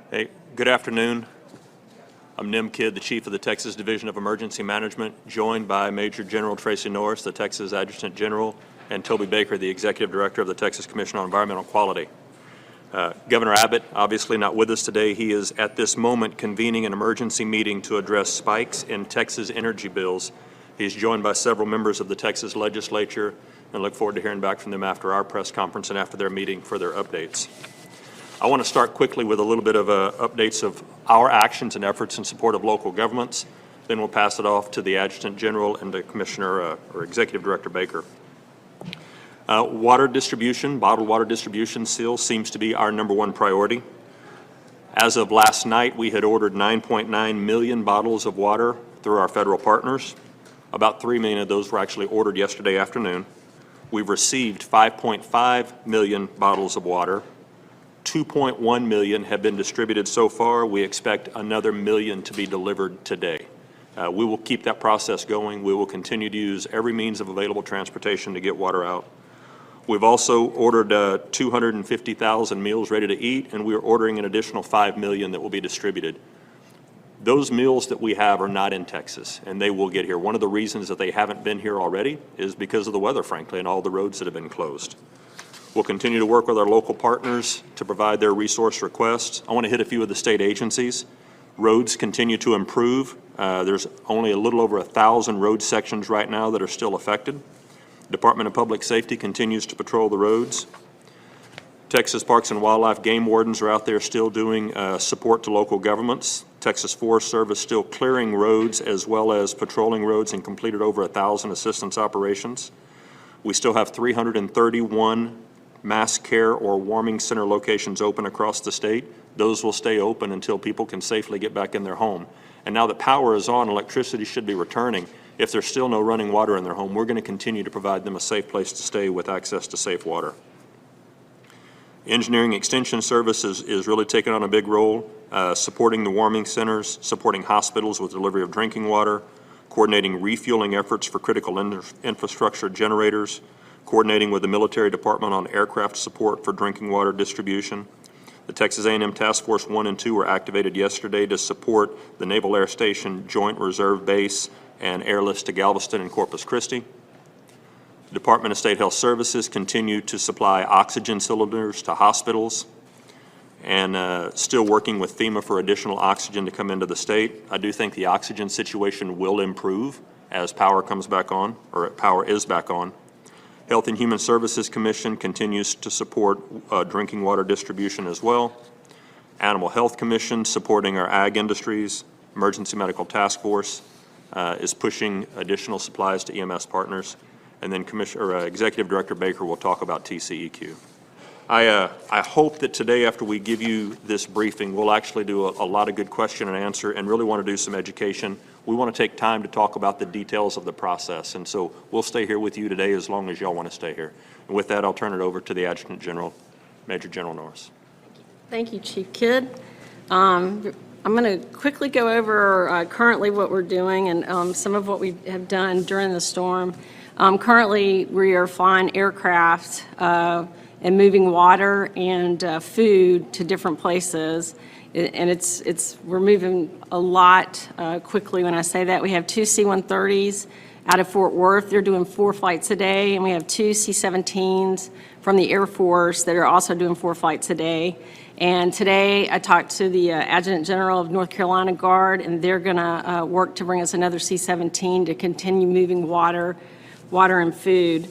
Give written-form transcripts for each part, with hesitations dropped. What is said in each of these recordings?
Hey, good afternoon. I'm Nim Kidd, the Chief of the Texas Division of Emergency Management, joined by Major General Tracy Norris, the Texas Adjutant General, and Toby Baker, the Executive Director of the Texas Commission on Environmental Quality. Governor Abbott, obviously not with us today. He is at this moment convening an emergency meeting to address spikes in Texas energy bills. He's joined by several members of the Texas legislature, and look forward to hearing back from them after our press conference and after their meeting for their updates. I want to start quickly with a little bit of updates of our actions and efforts in support of local governments. Then we'll pass it off to the Adjutant General and the Commissioner or Executive Director Baker. Water distribution, bottled water distribution still seems to be our #1 priority. As of last night, we had ordered 9.9 million bottles of water through our federal partners. About 3 million of those were actually ordered yesterday afternoon. We've received 5.5 million bottles of water. 2.1 million have been distributed so far. We expect another million to be delivered today. We will keep that process going. We will continue to use every means of available transportation to get water out. We've also ordered 250,000 meals ready to eat, and we are ordering an additional 5 million that will be distributed. Those meals that we have are not in Texas, and they will get here. One of the reasons that they haven't been here already is because of the weather, frankly, and all the roads that have been closed. We'll continue to work with our local partners to provide their resource requests. I want to hit a few of the state agencies. Roads continue to improve. There's only a little over 1,000 road sections right now that are still affected. Department of Public Safety continues to patrol the roads. Texas Parks and Wildlife game wardens are out there still doing support to local governments. Texas Forest Service still clearing roads as well as patrolling roads and completed over 1,000 assistance operations. We still have 331 mass care or warming center locations open across the state. Those will stay open until people can safely get back in their home. And now that power is on, electricity should be returning. If there's still no running water in their home, we're going to continue to provide them a safe place to stay with access to safe water. Engineering Extension Services is really taking on a big role, supporting the warming centers, supporting hospitals with delivery of drinking water, coordinating refueling efforts for critical infrastructure generators, coordinating with the military department on aircraft support for drinking water distribution. The Texas A&M Task Force 1 and 2 were activated yesterday to support the Naval Air Station Joint Reserve Base and airlifts to Galveston and Corpus Christi. The Department of State Health Services continue to supply oxygen cylinders to hospitals and still working with FEMA for additional oxygen to come into the state. I do think the oxygen situation will improve as power comes back on, or power is back on. Health and Human Services Commission continues to support drinking water distribution as well. Animal Health Commission supporting our ag industries. Emergency Medical Task Force is pushing additional supplies to EMS partners. And then Executive Director Baker will talk about TCEQ. I hope that today, after we give you this briefing, we'll actually do a lot of good question and answer and really want to do some education. We want to take time to talk about the details of the process, and so we'll stay here with you today as long as y'all want to stay here. And with that, I'll turn it over to the Adjutant General, Major General Norris. Thank you, Chief Kidd. I'm going to quickly go over currently what we're doing and some of what we have done during the storm. Currently, we are flying aircraft and moving water and food to different places. And we're moving a lot quickly when I say that. We have 2 C-130s out of Fort Worth. They're doing 4 flights a day. And we have 2 C-17s from the Air Force that are also doing 4 flights a day. And today I talked to the Adjutant General of North Carolina Guard, and they're going to work to bring us another C-17 to continue moving water and food.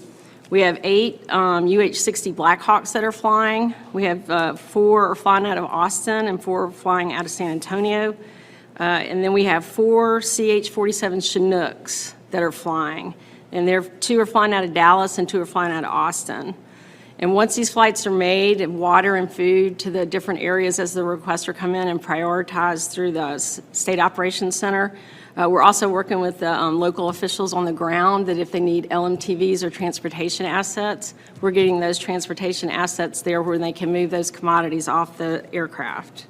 We have 8 UH-60 Blackhawks that are flying. We have 4 are flying out of Austin and 4 are flying out of San Antonio. And then we have 4 CH-47 Chinooks that are flying. And 2 are flying out of Dallas and 2 are flying out of Austin. And once these flights are made, water and food to the different areas as the requests are come in and prioritized through the State Operations Center. We're also working with local officials on the ground that if they need LMTVs or transportation assets, we're getting those transportation assets there where they can move those commodities off the aircraft.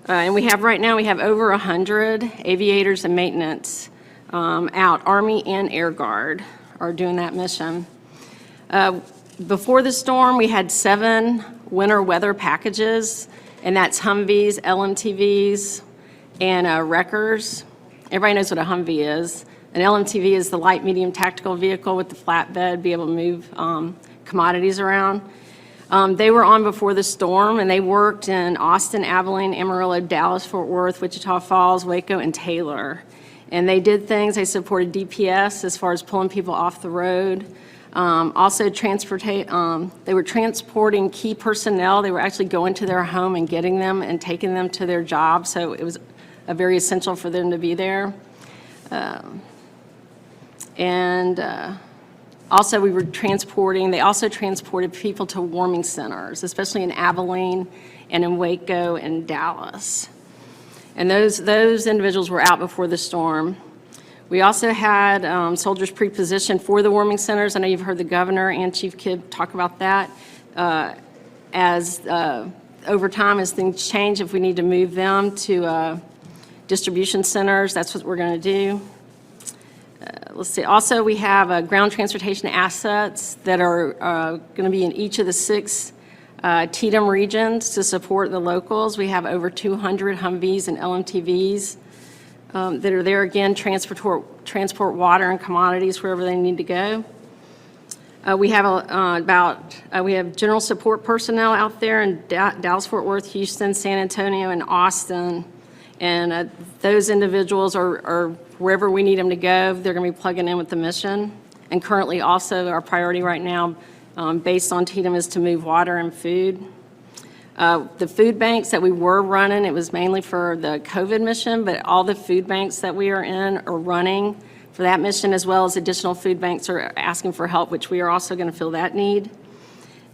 And right now we have over 100 aviators and maintenance out. Army and Air Guard are doing that mission. Before the storm, we had 7 winter weather packages and that's Humvees, LMTVs, and wreckers. Everybody knows what a Humvee is. An LMTV is the light, medium tactical vehicle with the flatbed, be able to move commodities around. They were on before the storm, and they worked in Austin, Abilene, Amarillo, Dallas, Fort Worth, Wichita Falls, Waco, and Taylor. And they did things. They supported DPS as far as pulling people off the road. Also, they were transporting key personnel. They were actually going to their home and getting them and taking them to their job. So it was very essential for them to be there. Also, they also transported people to warming centers, especially in Abilene and in Waco and Dallas. And those individuals were out before the storm. We also had soldiers pre-positioned for the warming centers. I know you've heard the governor and Chief Kidd talk about that. Over time, as things change, if we need to move them to distribution centers, that's what we're going to do. Let's see. Also, we have ground transportation assets that are going to be in each of the 6 TDM regions to support the locals. We have over 200 Humvees and LMTVs that are there, again, transport water and commodities wherever they need to go. We have general support personnel out there in Dallas, Fort Worth, Houston, San Antonio, and Austin. And those individuals are wherever we need them to go, they're going to be plugging in with the mission. And currently also our priority right now, based on TDM, is to move water and food. The food banks that we were running, it was mainly for the COVID mission, but all the food banks that we are in are running for that mission, as well as additional food banks are asking for help, which we are also going to fill that need.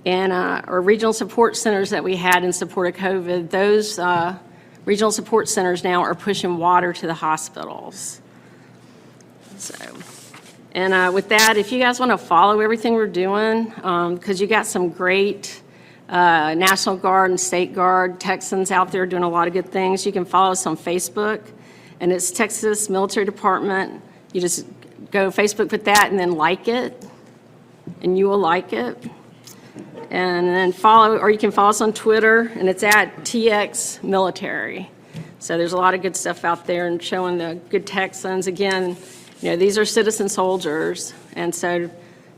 And our regional support centers that we had in support of COVID, those regional support centers now are pushing water to the hospitals. With that, if you guys want to follow everything we're doing, because you got some great National Guard and State Guard Texans out there doing a lot of good things, you can follow us on Facebook, and it's Texas Military Department. You just go Facebook, put that, and then like it, and you will like it. And then or you can follow us on Twitter, and it's at TX Military. So there's a lot of good stuff out there and showing the good Texans. Again, these are citizen soldiers, and so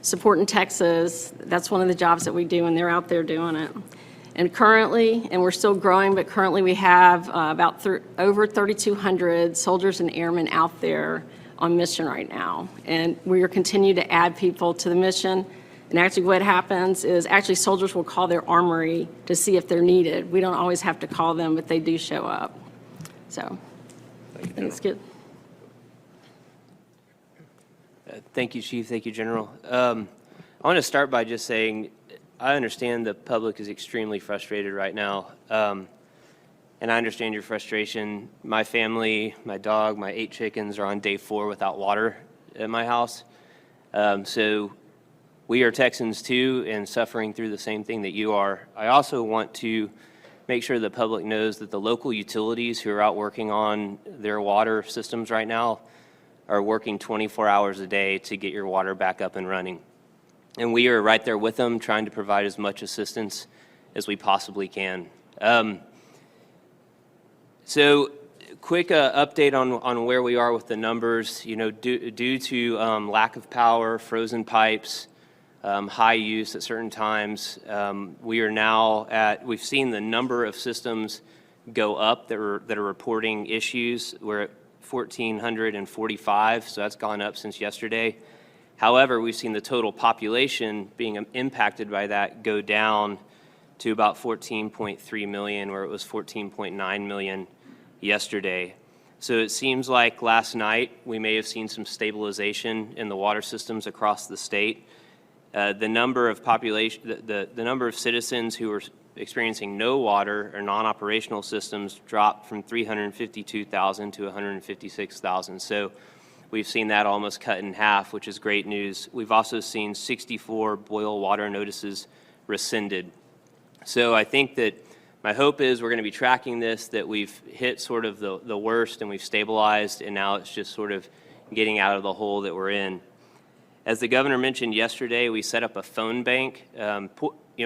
supporting Texas, that's one of the jobs that we do, and they're out there doing it. And currently, and we're still growing, but currently we have over 3,200 soldiers and airmen out there on mission right now. And we are continuing to add people to the mission. And actually what happens is soldiers will call their armory to see if they're needed. We don't always have to call them, but they do show up. So I think it's good. Thank you, Chief. Thank you, General. I want to start by just saying I understand the public is extremely frustrated right now, and I understand your frustration. My family, my dog, my 8 chickens are on day 4 without water at my house. So we are Texans too, and suffering through the same thing that you are. I also want to make sure the public knows that the local utilities who are out working on their water systems right now are working 24 hours a day to get your water back up and running. And we are right there with them, trying to provide as much assistance as we possibly can. So quick update on where we are with the numbers. Due to lack of power, frozen pipes, high use at certain times, we are now we've seen the number of systems go up that are reporting issues. We're at 1,445, so that's gone up since yesterday. However, we've seen the total population being impacted by that go down to about 14.3 million, where it was 14.9 million yesterday. So it seems like last night we may have seen some stabilization in the water systems across the state. The number of the number of citizens who are experiencing no water or non-operational systems dropped from 352,000 to 156,000. So we've seen that almost cut in half, which is great news. We've also seen 64 boil water notices rescinded. So I think that my hope is we're going to be tracking this, that we've hit sort of the worst and we've stabilized, and now it's just sort of getting out of the hole that we're in. As the governor mentioned yesterday, we set up a phone bank.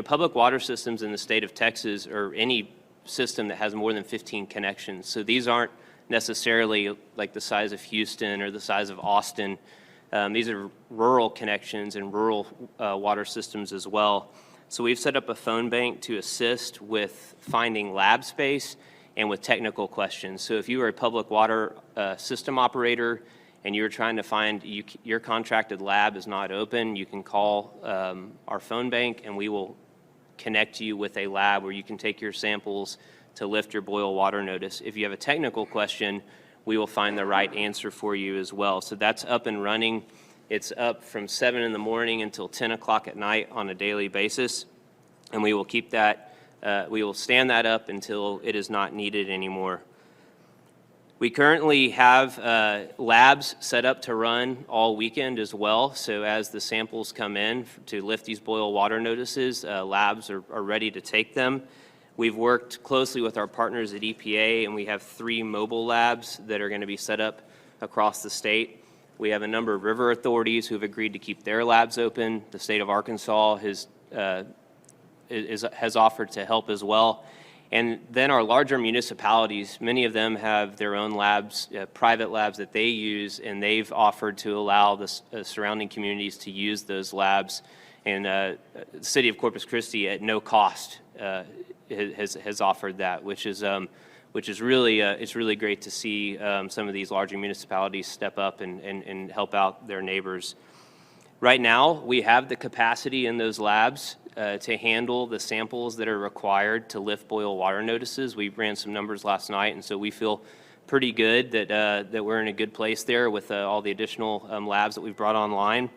Public water systems in the state of Texas, or any system that has more than 15 connections. So these aren't necessarily like the size of Houston or the size of Austin. These are rural connections and rural water systems as well. So we've set up a phone bank to assist with finding lab space and with technical questions. So if you are a public water system operator and you're trying to find your contracted lab is not open, you can call our phone bank and we will connect you with a lab where you can take your samples to lift your boil water notice. If you have a technical question, we will find the right answer for you as well. So that's up and running. It's up from 7 in the morning until 10 o'clock at night on a daily basis. And we will keep that, we will stand that up until it is not needed anymore. We currently have labs set up to run all weekend as well. So as the samples come in to lift these boil water notices, labs are ready to take them. We've worked closely with our partners at EPA, and we have 3 mobile labs that are going to be set up across the state. We have a number of river authorities who have agreed to keep their labs open. The state of Arkansas has offered to help as well. And then our larger municipalities, many of them have their own labs, private labs that they use, and they've offered to allow the surrounding communities to use those labs. And the city of Corpus Christi at no cost has offered that, which is really it's really great to see some of these larger municipalities step up and help out their neighbors. Right now, we have the capacity in those labs to handle the samples that are required to lift boil water notices. We ran some numbers last night, and so we feel pretty good that we're in a good place there with all the additional labs that we've brought online.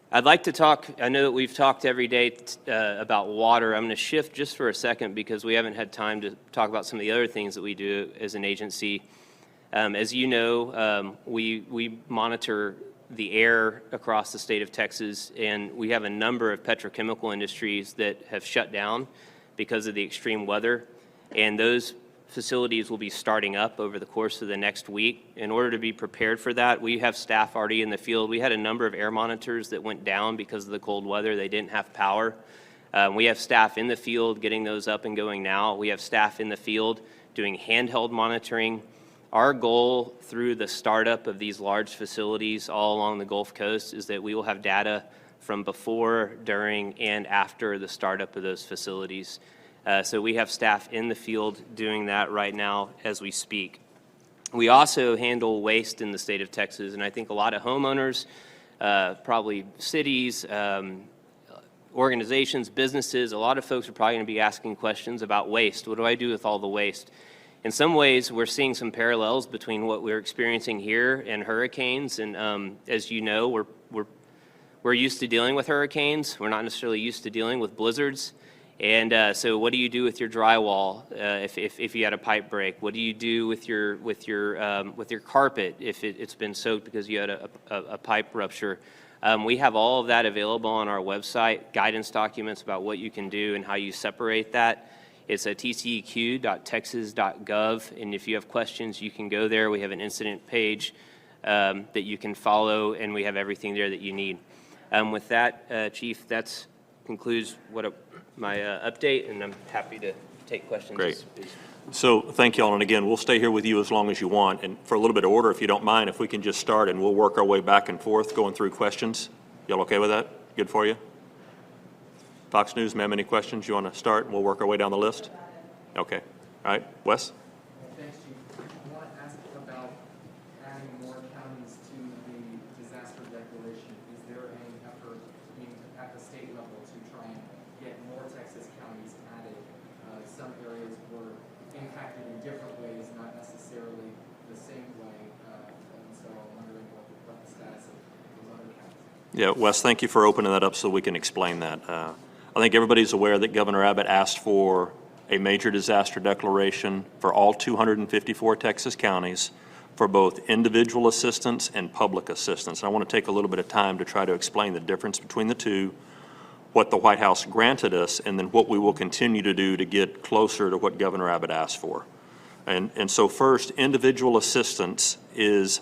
I'd like to talk, I know that we've talked every day about water. I'm going to shift just for a second because we haven't had time to talk about some of the other things that we do as an agency. As you know, we monitor the air across the state of Texas, and we have a number of petrochemical industries that have shut down because of the extreme weather, and those facilities will be starting up over the course of the next week. In order to be prepared for that, we have staff already in the field. We had a number of air monitors that went down because of the cold weather. They didn't have power. We have staff in the field getting those up and going now. We have staff in the field doing handheld monitoring. Our goal through the startup of these large facilities all along the Gulf Coast is that we will have data from before, during, and after the startup of those facilities. So we have staff in the field doing that right now as we speak. We also handle waste in the state of Texas, and I think a lot of homeowners, probably cities, organizations, businesses, a lot of folks are probably going to be asking questions about waste. What do I do with all the waste? In some ways, we're seeing some parallels between what we're experiencing here and hurricanes. And as you know, we're used to dealing with hurricanes. We're not necessarily used to dealing with blizzards. And so, what do you do with your drywall if you had a pipe break? What do you do with your carpet if it's been soaked because you had a pipe rupture? We have all of that available on our website, guidance documents about what you can do and how you separate that. It's at tceq.texas.gov, and if you have questions, you can go there. We have an incident page that you can follow, and we have everything there that you need. With that, Chief, that concludes my update, and I'm happy to take questions. Great. So thank you all, and again, we'll stay here with you as long as you want. And for a little bit of order, if you don't mind, if we can just start, and we'll work our way back and forth going through questions. Y'all okay with that? Good for you? Fox News, ma'am, any questions? You want to start, and we'll work our way down the list? Okay. All right. Wes? Thanks, Chief. I want to ask about adding more counties to the disaster declaration. Is there any effort at the state level to try and get more Texas counties added? Some areas were impacted in different ways, not necessarily the same way. And so I'm wondering what the status of those other counties. Yeah, Wes, thank you for opening that up so we can explain that. I think everybody's aware that Governor Abbott asked for a major disaster declaration for all 254 Texas counties for both individual assistance and public assistance. And I want to take a little bit of time to try to explain the difference between the two, what the White House granted us, and then what we will continue to do to get closer to what Governor Abbott asked for. And so first, individual assistance is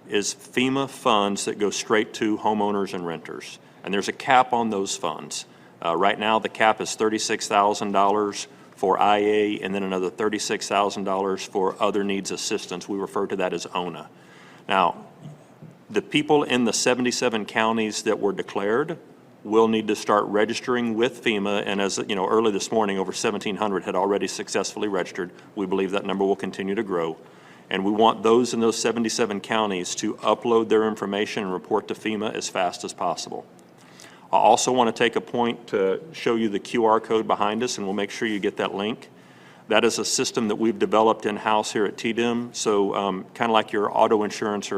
FEMA funds that go straight to homeowners and renters. And there's a cap on those funds. Right now, the cap is $36,000 for IA, and then another $36,000 for other needs assistance. We refer to that as ONA. Now, the people in the 77 counties that were declared will need to start registering with FEMA, and as you know, early this morning, over 1,700 had already successfully registered. We believe that number will continue to grow. And we want those in those 77 counties to upload their information and report to FEMA as fast as possible. I also want to take a point to show you the QR code behind us, and we'll make sure you get that link. That is a system that we've developed in-house here at TDIM, so kind of like your auto insurance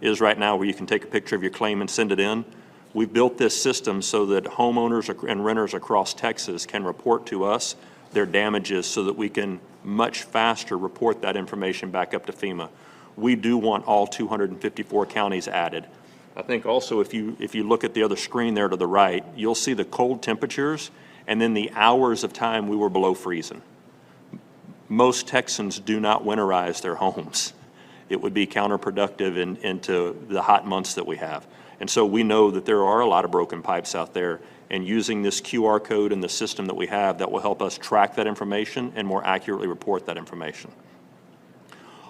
is right now, where you can take a picture of your claim and send it in. We've built this system so that homeowners and renters across Texas can report to us their damages so that we can much faster report that information back up to FEMA. We do want all 254 counties added. I think also if you look at the other screen there to the right, you'll see the cold temperatures and then the hours of time we were below freezing. Most Texans do not winterize their homes. It would be counterproductive into the hot months that we have. And so we know that there are a lot of broken pipes out there, and using this QR code and the system that we have, that will help us track that information and more accurately report that information.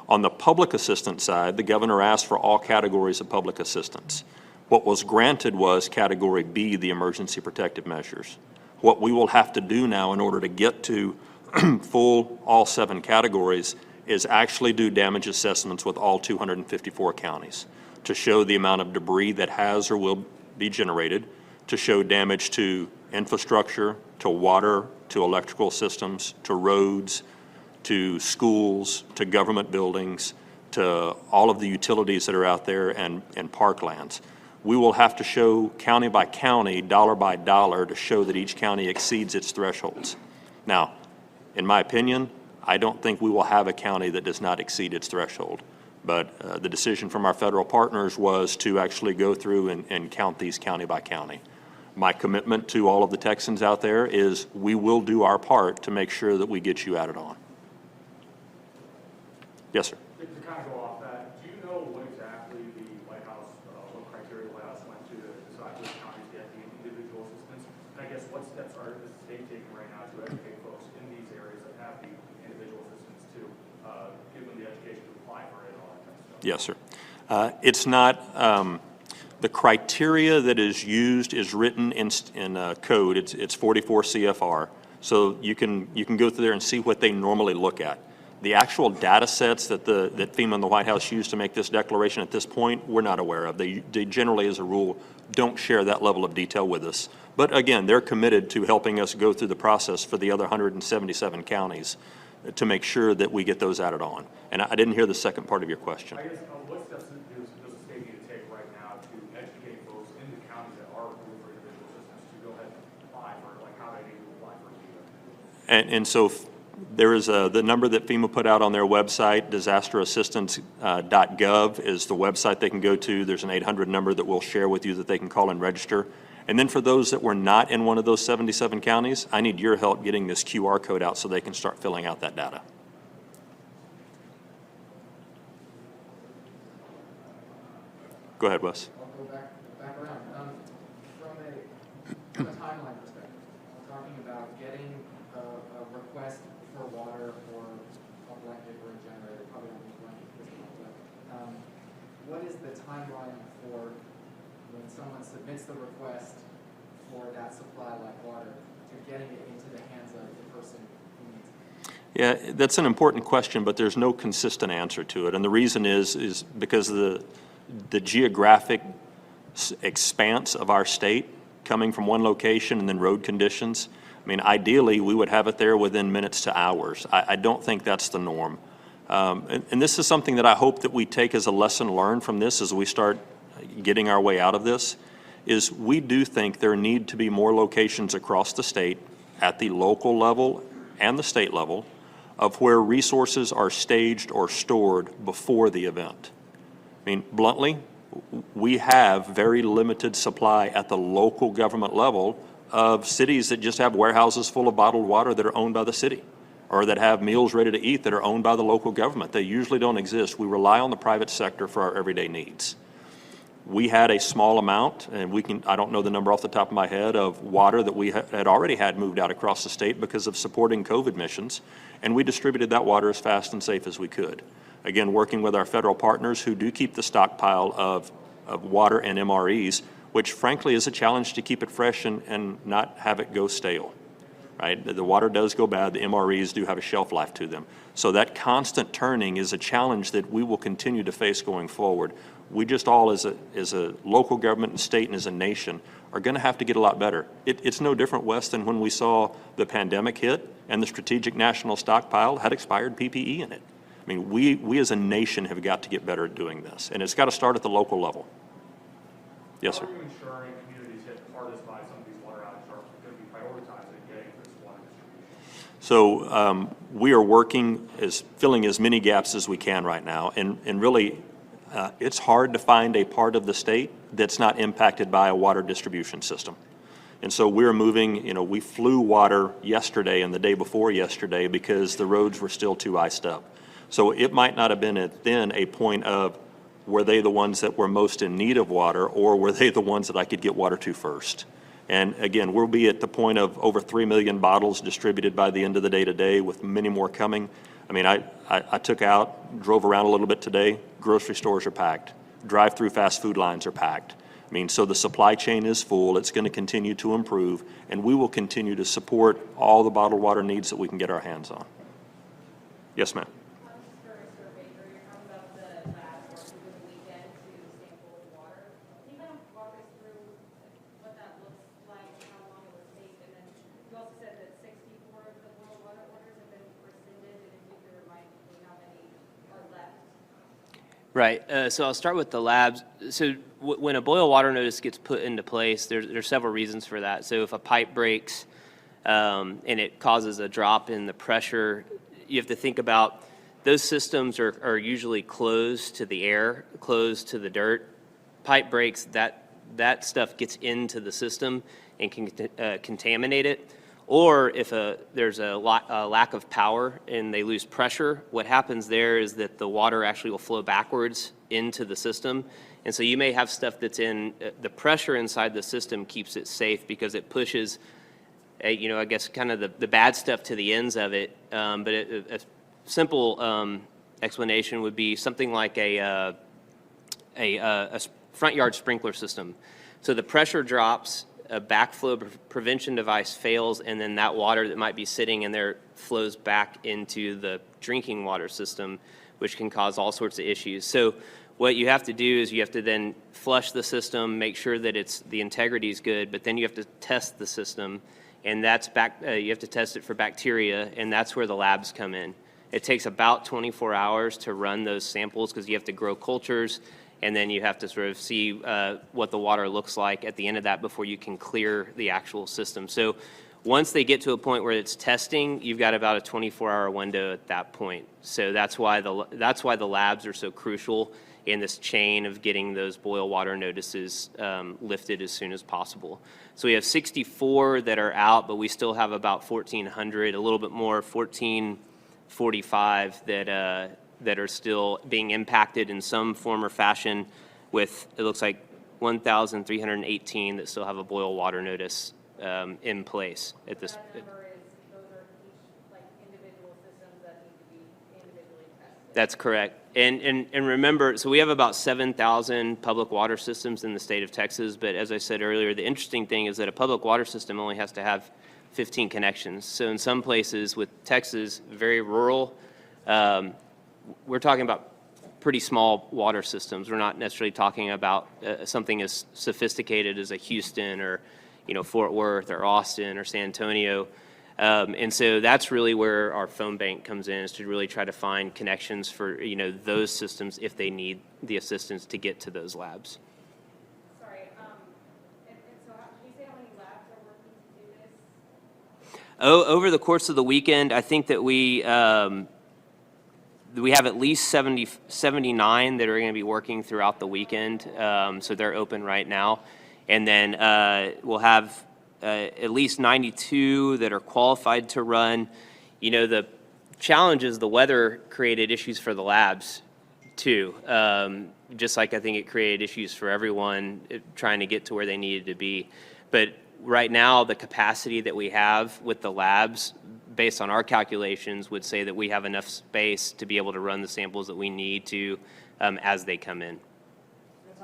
On the public assistance side, the governor asked for all categories of public assistance. What was granted was Category B, the emergency protective measures. What we will have to do now in order to get to full all 7 categories is actually do damage assessments with all 254 counties to show the amount of debris that has or will be generated, to show damage to infrastructure, to water, to electrical systems, to roads, to schools, to government buildings, to all of the utilities that are out there and parklands. We will have to show county by county, dollar by dollar, to show that each county exceeds its thresholds. Now, in my opinion, I don't think we will have a county that does not exceed its threshold. But the decision from our federal partners was to actually go through and count these county by county. My commitment to all of the Texans out there is we will do our part to make sure that we get you added on. Yes, sir. To kind of go off that, do you know what exactly the White House, what criteria the White House went to decide which counties get the individual assistance? And I guess what steps are the state taking right now to educate folks in these areas that have the individual assistance to give them the education to apply for it and all that kind of stuff? Yes, sir. It's not, the criteria that is used is written in code. It's 44 CFR. So you can go through there and see what they normally look at. The actual data sets that FEMA and the White House use to make this declaration at this point, we're not aware of. They generally, as a rule, don't share that level of detail with us. But again, they're committed to helping us go through the process for the other 177 counties to make sure that we get those added on. And I didn't hear the second part of your question. I guess what steps does the state need to take right now to educate folks in the counties that are approved for individual assistance to go ahead and apply for it, like how they need to apply for it? And so there is the number that FEMA put out on their website, disasterassistance.gov is the website they can go to. There's an 800 number that we'll share with you that they can call and register. And then for those that were not in one of those 77 counties, I need your help getting this QR code out so they can start filling out that data. Go ahead, Wes. I'll go back around. From a timeline perspective, we're talking about getting a request for water for a blanket or a generator, probably not a blanket, but what is the timeline for when someone submits the request for that supply like water to getting it into the hands of the person who needs it? Yeah, that's an important question, but there's no consistent answer to it. And the reason is because the geographic expanse of our state, coming from one location and then road conditions. I mean, ideally, we would have it there within minutes to hours. I don't think that's the norm. And this is something that I hope that we take as a lesson learned from this as we start getting our way out of this, is we do think there need to be more locations across the state at the local level and the state level of where resources are staged or stored before the event. I mean, bluntly, we have very limited supply at the local government level of cities that just have warehouses full of bottled water that are owned by the city, or that have meals ready to eat that are owned by the local government. They usually don't exist. We rely on the private sector for our everyday needs. We had a small amount, and I don't know the number off the top of my head, of water that we had already had moved out across the state because of supporting COVID missions, and we distributed that water as fast and safe as we could. Again, working with our federal partners who do keep the stockpile of water and MREs, which frankly is a challenge to keep it fresh and not have it go stale, right? The water does go bad, the MREs do have a shelf life to them. So that constant turning is a challenge that we will continue to face going forward. We just all, as a local government and state and as a nation, are going to have to get a lot better. It's no different, Wes, than when we saw the pandemic hit and the Strategic National Stockpile had expired PPE in it. I mean, we as a nation have got to get better at doing this, and it's got to start at the local level. Yes, sir. How are you ensuring communities hit hardest by some of these water outages are going to be prioritizing getting this water distribution? So we are working filling as many gaps as we can right now, and really it's hard to find a part of the state that's not impacted by a water distribution system. And so we're moving, we flew water yesterday and the day before yesterday because the roads were still too iced up. So it might not have been then a point of, were they the ones that were most in need of water, or were they the ones that I could get water to first? And again, we'll be at the point of over 3 million bottles distributed by the end of the day today, with many more coming. I mean, I drove around a little bit today. Grocery stores are packed. Drive-through fast food lines are packed. I mean, so the supply chain is full. It's going to continue to improve, and we will continue to support all the bottled water needs that we can get our hands on. Yes, ma'am. Right. So I'll start with the labs. So when a boil water notice gets put into place, there's several reasons for that. So if a pipe breaks and it causes a drop in the pressure, you have to think about those systems are usually closed to the air, closed to the dirt. Pipe breaks, that stuff gets into the system and can contaminate it. Or if there's a lack of power and they lose pressure, what happens there is that the water actually will flow backwards into the system. And so you may have stuff that's the pressure inside the system keeps it safe because it pushes, I guess kind of the bad stuff to the ends of it. But a simple explanation would be something like a front yard sprinkler system. So the pressure drops, a backflow prevention device fails, and then that water that might be sitting in there flows back into the drinking water system, which can cause all sorts of issues. So what you have to do is you have to then flush the system, make sure that the integrity is good, but then you have to test the system, and you have to test it for bacteria, and that's where the labs come in. It takes about 24 hours to run those samples because you have to grow cultures, and then you have to sort of see what the water looks like at the end of that before you can clear the actual system. So once they get to a point where it's testing, you've got about a 24-hour window at that point. So that's why the labs are so crucial in this chain of getting those boil water notices lifted as soon as possible. So we have 64 that are out, but we still have about 1,400, a little bit more, 1,445 that are still being impacted in some form or fashion, with, it looks like 1,318 that still have a boil water notice in place at this. That number is, those are each like individual systems that need to be individually tested. That's correct. And remember, so we have about 7,000 public water systems in the state of Texas, but as I said earlier, the interesting thing is that a public water system only has to have 15 connections. So in some places with Texas, very rural, we're talking about pretty small water systems. We're not necessarily talking about something as sophisticated as a Houston or, Fort Worth or Austin or San Antonio. And so that's really where our phone bank comes in, is to really try to find connections for, those systems if they need the assistance to get to those labs. Sorry, and so can you say how many labs are working to do this? Over the course of the weekend, I think that we have at least 79 that are going to be working throughout the weekend. So they're open right now. And then we'll have at least 92 that are qualified to run. The challenge is the weather created issues for the labs too. just like I think it created issues for everyone trying to get to where they needed to be. But right now, the capacity that we have with the labs, based on our calculations, would say that we have enough space to be able to run the samples that we need to as they come in. Mr.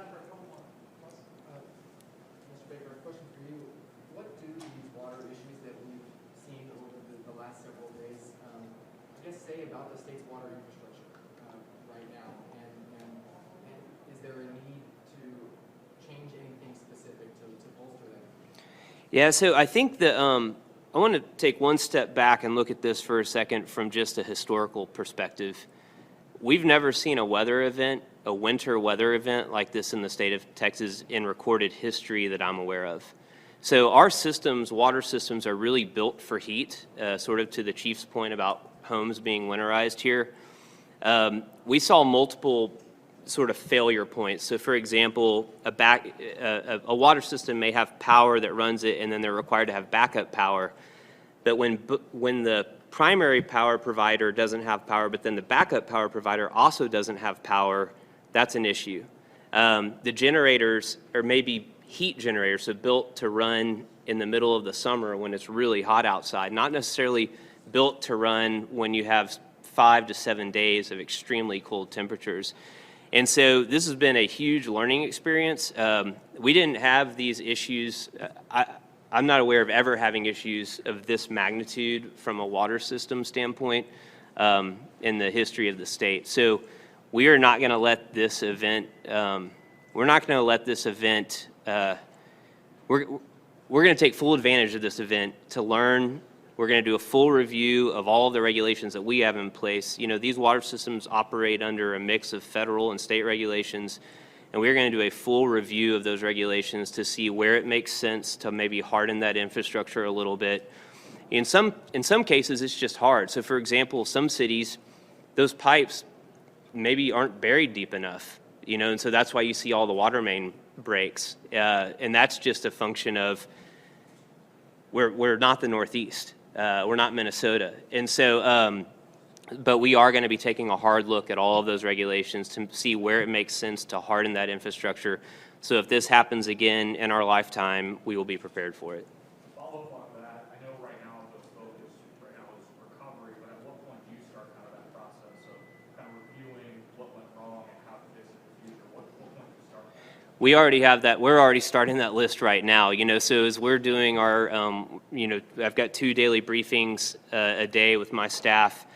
Baker, a question for you. What do these water issues that we've seen over the last several days, I guess, say about the state's water infrastructure right now? And is there a need to change anything specific to bolster that? Yeah, so I think that I want to take one step back and look at this for a second from just a historical perspective. We've never seen a weather event, a winter weather event like this in the state of Texas in recorded history that I'm aware of. So our systems, water systems, are really built for heat, sort of to the chief's point about homes being winterized here. We saw multiple sort of failure points. So for example, a water system may have power that runs it, and then they're required to have backup power. But when the primary power provider doesn't have power, but then the backup power provider also doesn't have power, that's an issue. The generators are maybe heat generators, so built to run in the middle of the summer when it's really hot outside, not necessarily built to run when you have 5 to 7 days of extremely cold temperatures. And so this has been a huge learning experience. We didn't have these issues. I'm not aware of ever having issues of this magnitude from a water system standpoint in the history of the state. So we are not going to let this event, we're going to take full advantage of this event to learn. We're going to do a full review of all of the regulations that we have in place. You know, these water systems operate under a mix of federal and state regulations, and we're going to do a full review of those regulations to see where it makes sense to maybe harden that infrastructure a little bit. In some cases, it's just hard. So for example, some cities, those pipes maybe aren't buried deep enough, you know, and so that's why you see all the water main breaks. And that's just a function of we're not the Northeast. We're not Minnesota. And so, but we are going to be taking a hard look at all of those regulations to see where it makes sense to harden that infrastructure. So if this happens again in our lifetime, we will be prepared for it. Follow up on that. I know right now the focus right now is recovery, but at what point do you start kind of that process of kind of reviewing what went wrong and how to fix it in the future? What point do you start? We already have that. We're already starting that list right now. You know, so as we're doing our, you know, I've got 2 daily briefings a day with my staff.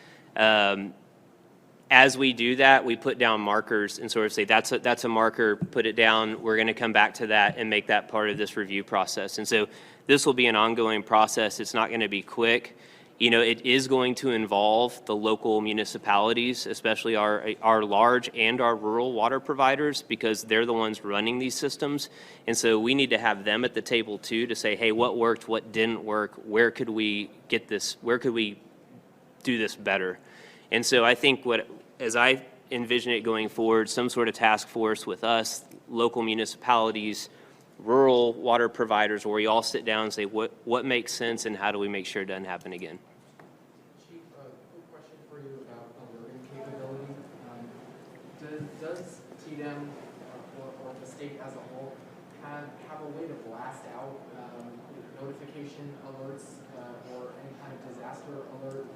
As we do that, we put down markers and sort of say that's a marker. Put it down. We're going to come back to that and make that part of this review process. And so this will be an ongoing process. It's not going to be quick. You know, it is going to involve the local municipalities, especially our large and our rural water providers, because they're the ones running these systems. And so we need to have them at the table too to say, hey, what worked, what didn't work, where could we get this, where could we do this better? And so I think as I envision it going forward, some sort of task force with us, local municipalities, rural water providers, where we all sit down and say what makes sense and how do we make sure it doesn't happen again. Chief, quick question for you about alerting capability. Does TDEM or the state as a whole have a way to blast out notification alerts or any kind of disaster alert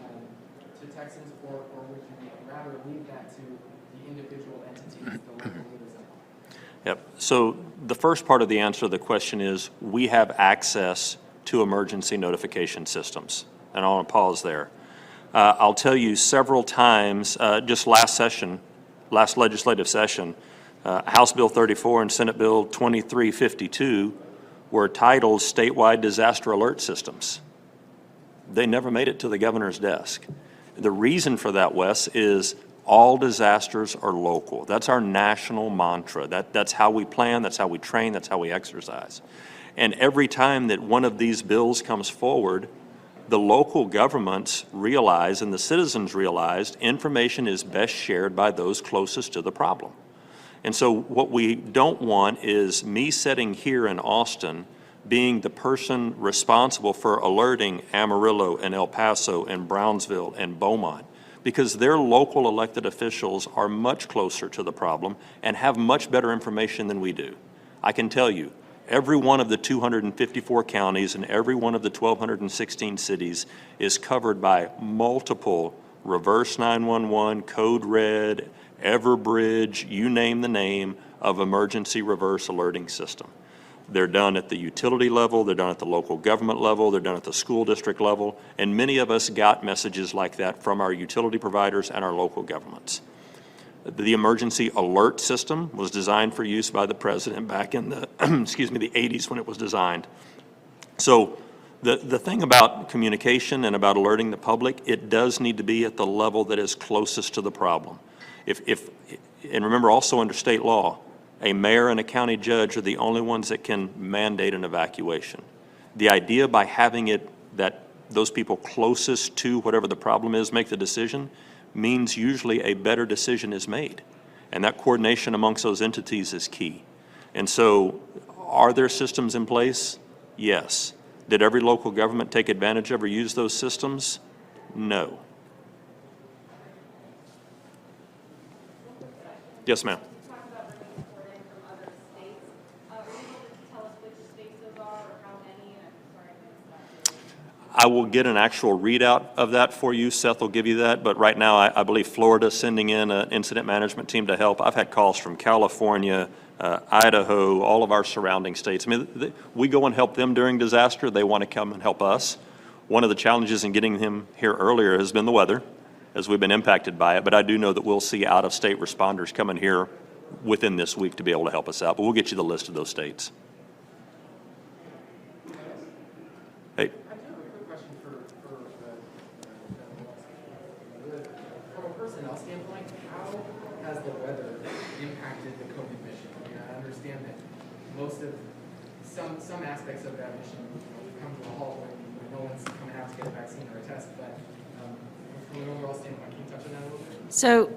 to Texans, or would you rather leave that to the individual entities, the local leaders? Yep. So the first part of the answer to the question is we have access to emergency notification systems. And I want to pause there. I'll tell you several times, just last legislative session, House Bill 34 and Senate Bill 2352 were titled Statewide Disaster Alert Systems. They never made it to the governor's desk. The reason for that, Wes, is all disasters are local. That's our national mantra. That's how we plan, that's how we train, that's how we exercise. And every time that one of these bills comes forward, the local governments realize and the citizens realize information is best shared by those closest to the problem. And so what we don't want is me sitting here in Austin being the person responsible for alerting Amarillo and El Paso and Brownsville and Beaumont, because their local elected officials are much closer to the problem and have much better information than we do. I can tell you, every one of the 254 counties and every one of the 1,216 cities is covered by multiple reverse 911, code red, Everbridge, you name the name, of emergency reverse alerting system. They're done at the utility level, they're done at the local government level, they're done at the school district level, and many of us got messages like that from our utility providers and our local governments. The emergency alert system was designed for use by the president back in the, excuse me, the 80s when it was designed. So the thing about communication and about alerting the public, it does need to be at the level that is closest to the problem. And remember also under state law, a mayor and a county judge are the only ones that can mandate an evacuation. The idea by having it that those people closest to whatever the problem is make the decision means usually a better decision is made. And that coordination amongst those entities is key. And so are there systems in place? Yes. Did every local government take advantage of or use those systems? No. Yes, ma'am. You talked about bringing support in from other states. Are you able to tell us which states those are or how many? And I'm sorry I missed that. I will get an actual readout of that for you. Seth will give you that. But right now, I believe Florida's sending in an incident management team to help. I've had calls from California, Idaho, all of our surrounding states. I mean, we go and help them during disaster. They want to come and help us. One of the challenges in getting him here earlier has been the weather, as we've been impacted by it. But I do know that we'll see out-of-state responders coming here within this week to be able to help us out. But we'll get you the list of those states. Hey. I do have a quick question from a personnel standpoint, how has the weather impacted the COVID mission? I mean, I understand that most of, some aspects of that mission come to a halt when no one's coming out to get a vaccine or a test, but from an overall standpoint, can you touch on that a little bit? So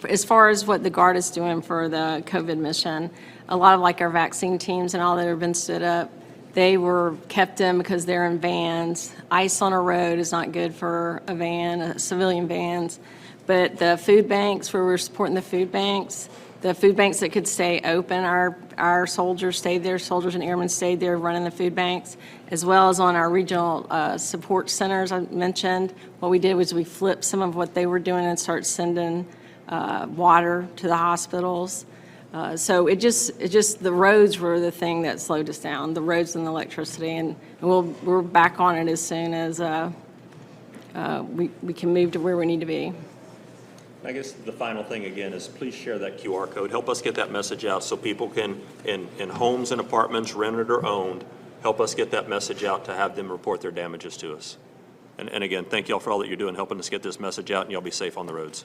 as far as what the Guard is doing for the COVID mission, a lot of like our vaccine teams and all that have been stood up, they were kept in because they're in vans. Ice on a road is not good for a van, civilian vans. But the food banks, where we're supporting the food banks that could stay open, our soldiers stayed there, soldiers and airmen stayed there running the food banks, as well as on our regional support centers I mentioned. What we did was we flipped some of what they were doing and started sending water to the hospitals. So it just the roads were the thing that slowed us down, the roads and the electricity, and we're back on it as soon as we can move to where we need to be. I guess the final thing again is please share that QR code. Help us get that message out so people can, in homes and apartments, rented or owned, help us get that message out to have them report their damages to us. And again, thank y'all for all that you're doing, helping us get this message out, and y'all be safe on the roads.